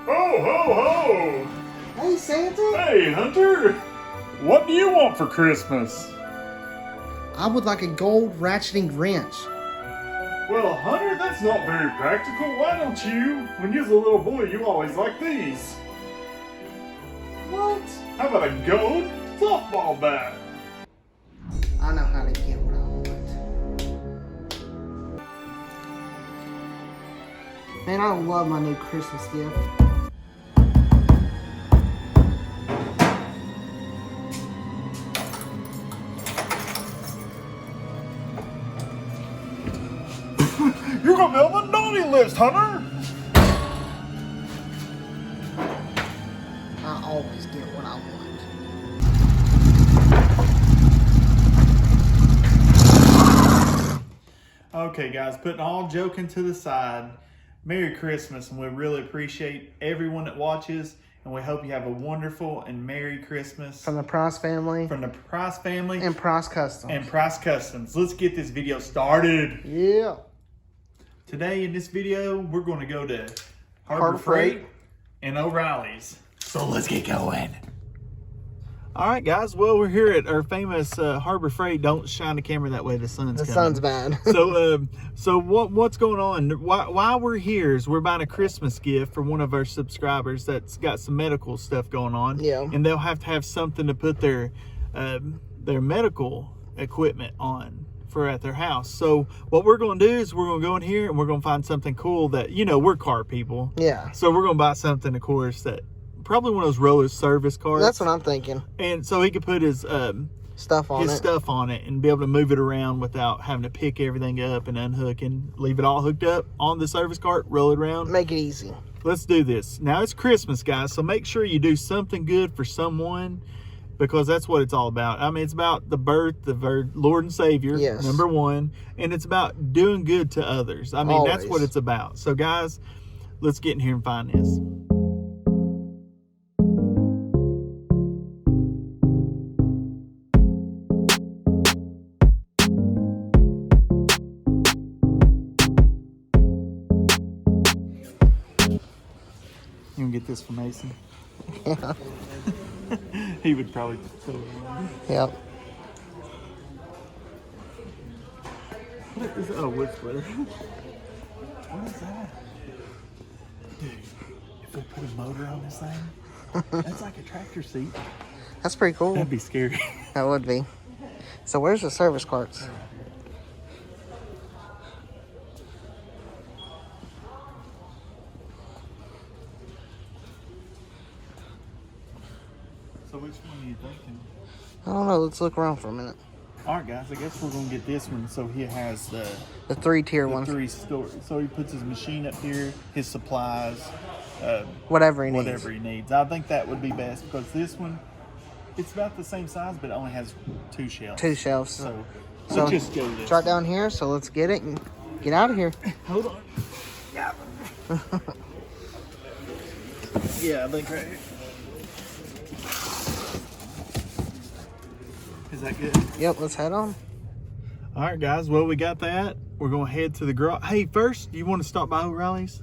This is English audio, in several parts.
Ho, ho, ho! Hey, Santa. Hey, Hunter! What do you want for Christmas? I would like a gold ratcheting wrench. Well, Hunter, that's not very practical. Why don't you? When you was a little boy, you always liked these. What? How about a gold softball bat? I know how to get what I want. Man, I love my new Christmas gift. You're gonna be on the naughty list, Hunter! I always get what I want. Okay, guys, putting all joking to the side, Merry Christmas, and we really appreciate everyone that watches, and we hope you have a wonderful and Merry Christmas. From the Price family. From the Price family. And Price Customs. And Price Customs. Let's get this video started. Yeah. Today in this video, we're going to go to Harbor Freight and O'Reilly's. So let's get going. All right, guys. Well, we're here at our famous Harbor Freight. Don't shine the camera that way. The sun's coming. The sun's bad. So what's going on? Why we're here is we're buying a Christmas gift for one of our subscribers that's got some medical stuff going on. Yeah. And they'll have to have something to put their medical equipment on for at their house. So what we're going to do is we're going to go in here and we're going to find something cool that, you know, we're car people. Yeah. So we're going to buy something, of course, that probably one of those roller service cars. That's what I'm thinking. And so he could put his stuff on it and be able to move it around without having to pick everything up and unhook and leave it all hooked up on the service cart, roll it around. Make it easy. Let's do this. Now it's Christmas, guys, so make sure you do something good for someone, because that's what it's all about. I mean, it's about the birth of our Lord and Savior, yes. Number one, and it's about doing good to others. I mean, Always. That's what it's about. So, guys, let's get in here and find this. You can get this from Mason. Yeah. He would probably throw it away. Yep. What is it? Oh, wood splitter. What is that? Dude, if we put a motor on this thing, that's like a tractor seat. That's pretty cool. That'd be scary. That would be. So where's the service carts? So which one are you thinking? I don't know. Let's look around for a minute. All right, guys. I guess we're gonna get this one. So he has the 3-tier ones. 3 stories. So he puts his machine up here, his supplies, whatever he needs. I think that would be best, because this one, it's about the same size, but it only has 2 shelves. 2 shelves. So So let's just go this. it's right down here. So let's get it and get out of here. Hold on. Yeah. Yeah, I think right here. Is that good? Yep. Let's head on. All right, guys. Well, we got that. We're going to head to the garage. Hey, first, you want to stop by O'Reilly's?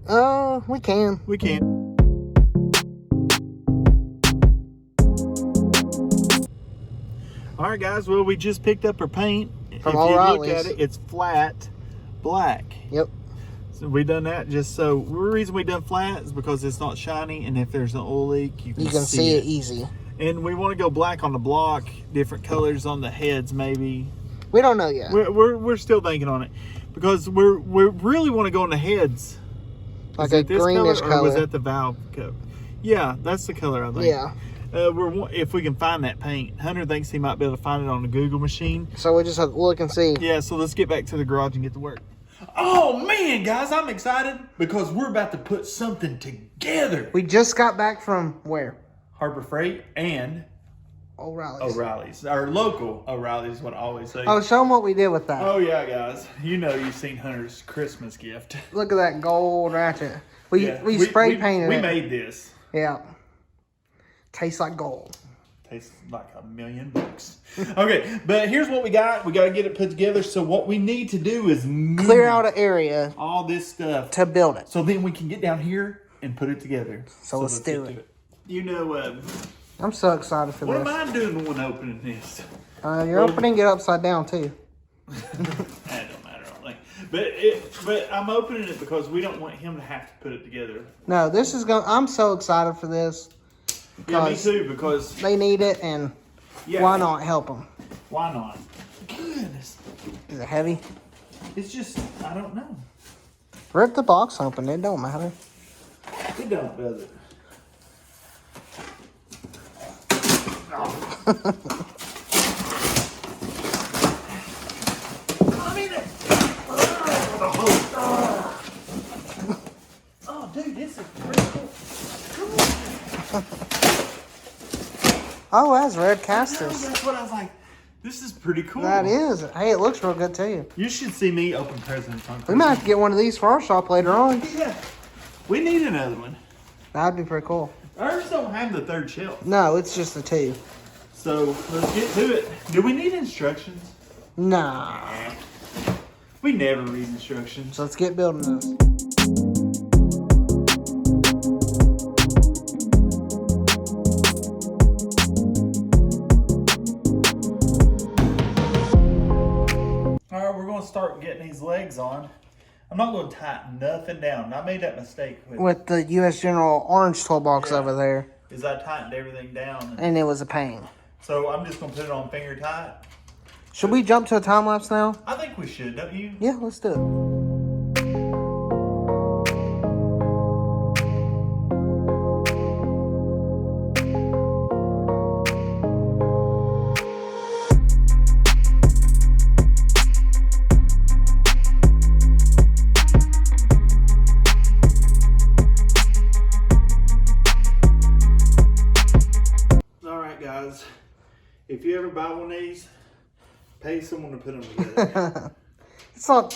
We can. We can. All right, guys. Well, we just picked up our paint. From if O'Reilly's. you look at it, it's flat black. Yep. So we done that just so. The reason we done flat is because it's not shiny, and if there's an oil leak, you can see it easy. And we want to go black on the block, different colors on the heads, maybe. We don't know yet. We're still thinking on it, because we really want to go on the heads. Like a greenish color. Or was that the valve cover? Yeah, that's the color, I think. Yeah. If we can find that paint. Hunter thinks he might be able to find it on the Google machine. So we just have to look and see. Yeah, so let's get back to the garage and get to work. Oh man, guys, I'm excited because we're about to put something together. We just got back from where? Harbor Freight and O'Reilly's. Our local O'Reilly's is what I always say. Oh, show them what we did with that. Oh yeah, guys. You know you've seen Hunter's Christmas gift. Look at that gold ratchet. We spray painted it. We made this. Yeah. Tastes like gold. Tastes like $1,000,000. Okay, but here's what we got. We got to get it put together. So what we need to do is clear out an area. All this stuff. To build it. So then we can get down here and put it together. So let's do get it. to You know, I'm so excited for what this. am I doing when opening this? You're opening it upside down too. That don't matter, I don't think. But I'm opening it because we don't want him to have to put it together. No, this is going. I'm so excited for this. Yeah, me too. Because they need it, and why not help them? Why not? Goodness. Is it heavy? It's just, I don't know. Rip the box open. It don't matter. It don't, does it? Oh. I mean, oh, dude, this is pretty cool. Oh, that's red casters. That's what I was like. This is pretty cool. That is. Hey, it looks real good too. You should see me open presents on Christmas. We might have to get one of these for our shop later on. Yeah. We need another one. That'd be pretty cool. Ours don't have the third shelf. No, it's just the two. So let's get to it. Do we need instructions? Nah. We never read instructions. So let's get building this. Alright, we're going to start getting these legs on. I'm not going to tighten nothing down. I made that mistake with the U.S. General orange toolbox over there. Is I tightened everything down. And it was a pain. So I'm just going to put it on finger tight. Should we jump to a time lapse now? I think we should, don't you? Yeah, let's do it. Guys, if you ever buy one of these, pay someone to put them together.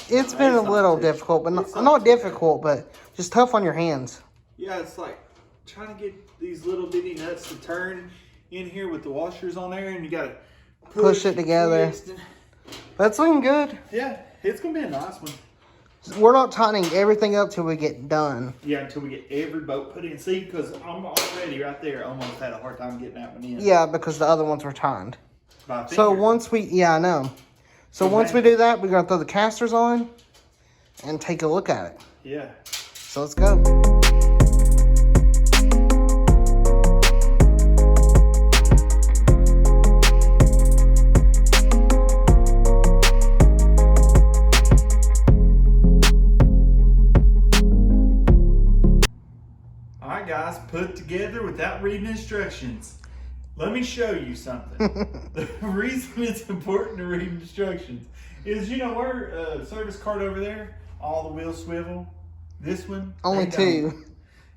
It's been a little difficult, but not difficult, but just tough on your hands. Yeah, it's like trying to get these little bitty nuts to turn in here with the washers on there, and you gotta push it together. That's looking good. Yeah, it's gonna be a nice one. We're not tightening everything up till we get done. Yeah, until we get every bolt put in. See, because I'm already right there, almost had a hard time getting that one in. Yeah, because the other ones were tightened. So once we, I know. So once we do that, we're gonna throw the casters on and take a look at it. Yeah. So let's go. Guys, put together without reading instructions. Let me show you something. The reason it's important to read instructions is, you know, our service cart over there, all the wheels swivel. This one, only two.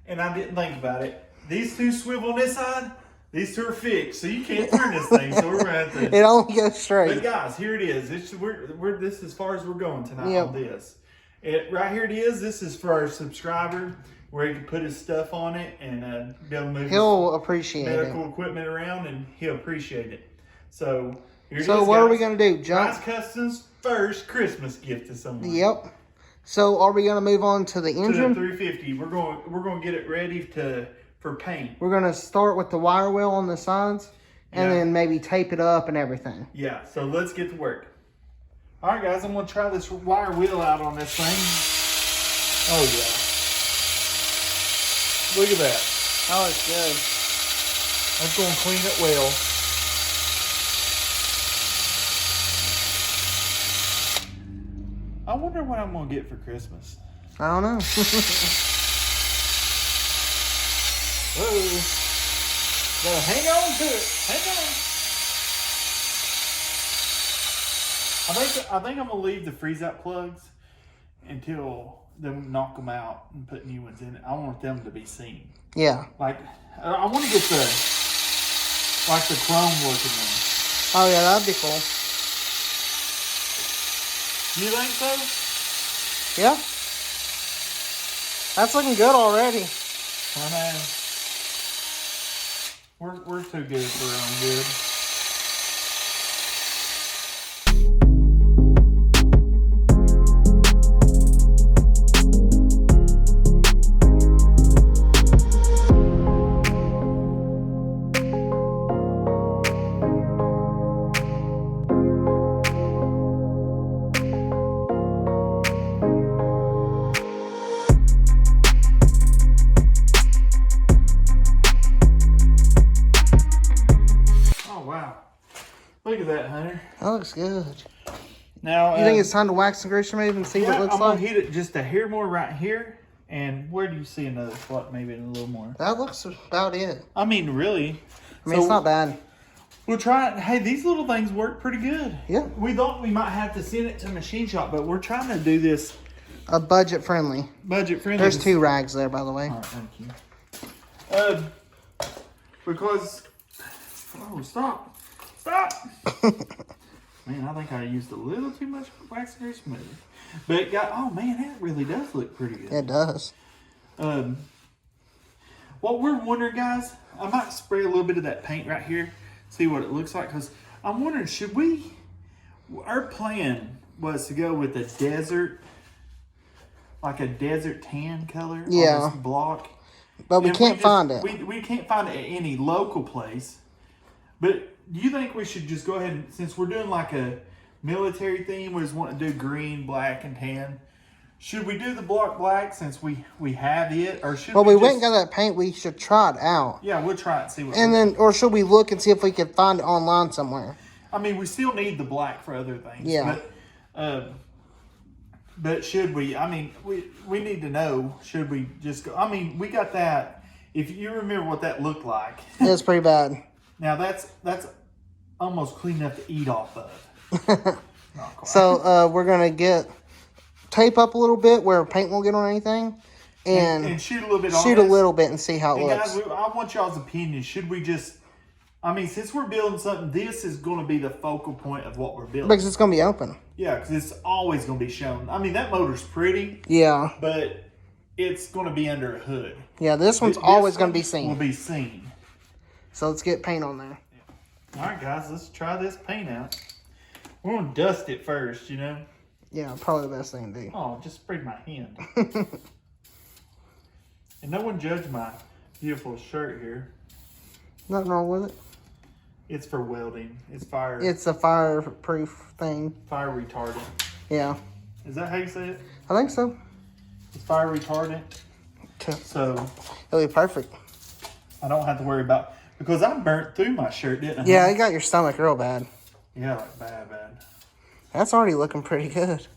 And I didn't think about it. These two swivel on this side. These two are fixed, so you can't turn this thing. So we're gonna have to. It only goes straight. But guys, here it is. This is as far as we're going tonight on this. Right here it is. This is for our subscriber, where he can put his stuff on it and be able to move he'll appreciate medical equipment around, and he'll appreciate it. So here it is, what are we gonna do? Jump Kustoms' first Christmas gift to someone. Yep. So are we gonna move on to the engine? To the 350. We're going to get it ready for paint. We're gonna start with the wire wheel on the sides, and then maybe tape it up and everything. Yeah. So let's get to work. All right, guys. I'm gonna try this wire wheel out on this thing. Oh yeah. Look at that. Oh, it's good. Let's go and clean it well. I wonder what I'm going to get for Christmas. I don't know. Whoa. Gotta hang on to it. Hang on. I think I'm going to leave the freeze out plugs until them knock them out and put new ones in it. I want them to be seen. Yeah. Like, I want to get the chrome looking one. Oh yeah, that'd be cool. You think so? Yeah. That's looking good already. I know. We're too good for our own good. that, Hunter? That looks good. Now, you think it's time to wax and grease remove and see what it looks I'm like? gonna hit it just a hair more right here. And where do you see another spot? Maybe a little more. That looks about it. I mean, really. I mean, it's not bad. We'll try it. Hey, these little things work pretty good. Yeah. We thought we might have to send it to a machine shop, but we're trying to do this budget friendly. Budget friendly. There's 2 rags there, by the way. All right, thank you. Because, oh, stop. Man, I think I used a little too much wax and grease remover. But it got, oh man, that really does look pretty good. It does. What we're wondering, guys, I might spray a little bit of that paint right here, see what it looks like, because I'm wondering, should we, our plan was to go with a desert, like a desert tan color on this block. But we can't find it. We can't find it at any local place. But do you think we should just go ahead and, since we're doing like a military theme, we just want to do green, black, and tan, should we do the block black since we have it, or should we went and got that paint? We should try it out. Yeah, we'll try it and see what. And then, or should we look and see if we can find it online somewhere? I mean, we still need the black for other things. Yeah. But should we? I mean, we need to know. Should we just go? I mean, we got that. If you remember what that looked like, it's pretty bad. Now that's almost clean enough to eat off of. So we're gonna get tape up a little bit where paint won't get on anything, and shoot a little bit. Shoot a little bit and see how it looks. Guys, I want y'all's opinion. Should we just? I mean, since we're building something, this is going to be the focal point of what we're building. Because it's going to be open. Yeah, because it's always going to be shown. I mean, that motor's pretty. Yeah. But it's going to be under a hood. Yeah, this one's always going to be seen. Will be seen. So let's get paint on there. All right, guys, let's try this paint out. We're going to dust it first, you know? Yeah, probably the best thing to do. Oh, just sprayed my hand. And no one judged my beautiful shirt here. Nothing wrong with it. It's for welding. It's fire. It's a fireproof thing. Fire retardant. Yeah. Is that how you say it? I think so. It's fire retardant. So it'll be perfect. I don't have to worry about, because I burnt through my shirt, didn't I? Yeah, you got your stomach real bad. Yeah, like bad. That's already looking pretty good.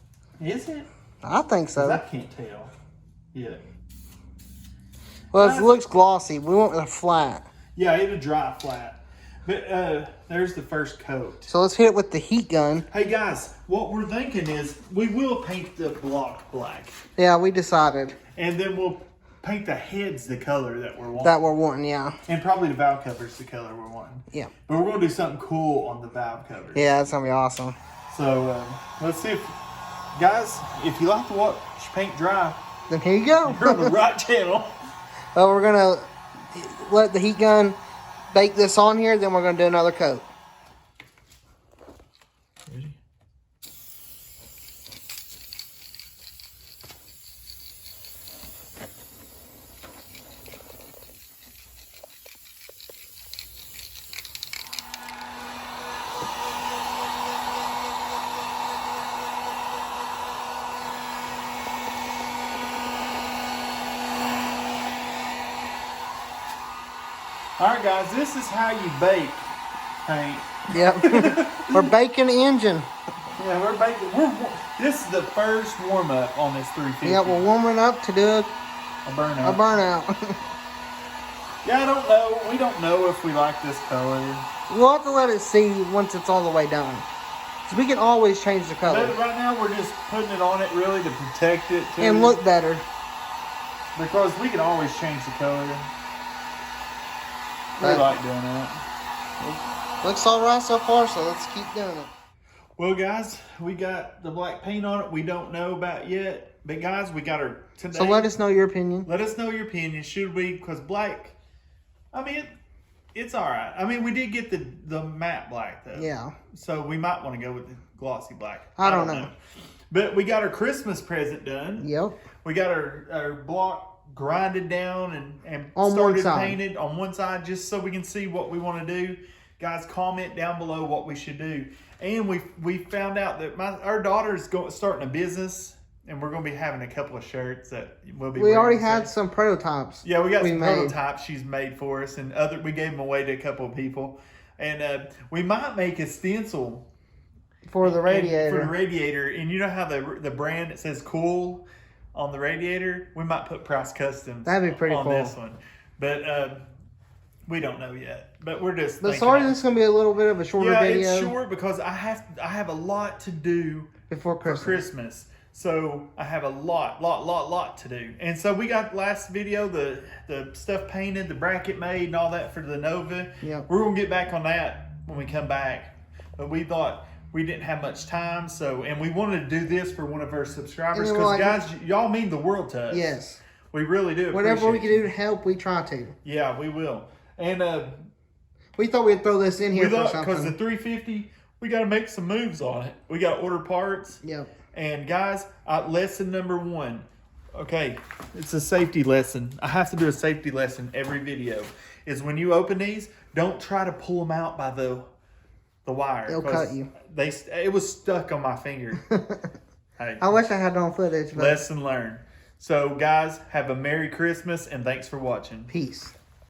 Is it? I think so. I can't tell. Yeah. Well, it looks glossy. We want it flat. Yeah, it'll dry flat. But there's the first coat. So let's hit it with the heat gun. Hey guys, what we're thinking is we will paint the block black. Yeah, we decided. And then we'll paint the heads the color that we're wanting. That we're wanting, yeah. And probably the valve covers the color we're wanting. Yeah. But we're going to do something cool on the valve covers. Yeah, that's going to be awesome. So let's see if, guys, if you like to watch paint dry, then here you go. you're on the right channel. Well, we're going to let the heat gun bake this on here, then we're going to do another coat. Ready? All right, guys, this is how you bake paint. Yep. We're baking the engine. Yeah, we're baking. This is the first warm-up on this 350. Yeah, we're warming up to do a burnout. A burnout. Yeah, I don't know. We don't know if we like this color. We'll have to let it see once it's all the way done. So we can always change the color. But right now, we're just putting it on it really to protect it. Too, and look better. Because we can always change the color. We like doing that. Looks all right so far, so let's keep doing it. Well, guys, we got the black paint on it. We don't know about yet. But, guys, we got her today. So let us know your opinion. Let us know your opinion. Should we? Because black, I mean, it's all right. I mean, we did get the matte black, though. Yeah. So we might want to go with the glossy black. I don't know. But we got our Christmas present done. Yep. We got our block grinded down and on started painted on one side just so we can see what we want to do. Guys, comment down below what we should do. And we found out that our daughter's starting a business, and we're going to be having a couple of shirts that we'll be. We already had some prototypes. Yeah, we got some prototypes she's made for us, and we gave them away to a couple of people. And we might make a stencil for the radiator. For the radiator, and you know how the brand it says "cool" on the radiator. We might put Price Customs. That'd be pretty on cool. This one, but we don't know yet. But we're just. But sorry, this is gonna be a little bit of a shorter video. Yeah, it's short because I have a lot to do before Christmas. So I have a lot to do. And so we got last video the stuff painted, the bracket made, and all that for the Nova. Yep. We're gonna get back on that when we come back. But we thought we didn't have much time, and we wanted to do this for one of our subscribers because guys, y'all mean the world to us. Yes. We really do. Whatever we can do to help, we try to. Yeah, we will. And we thought we'd throw this in here for something. Because the 350, we got to make some moves on it. We got to order parts. Yep. And guys, lesson number 1. Okay, it's a safety lesson. I have to do a safety lesson every video. Is when you open these, don't try to pull them out by the wire. They'll cut you. It was stuck on my finger. Hey, I wish I had it on footage. But... Lesson learned. So guys, have a Merry Christmas and thanks for watching. Peace.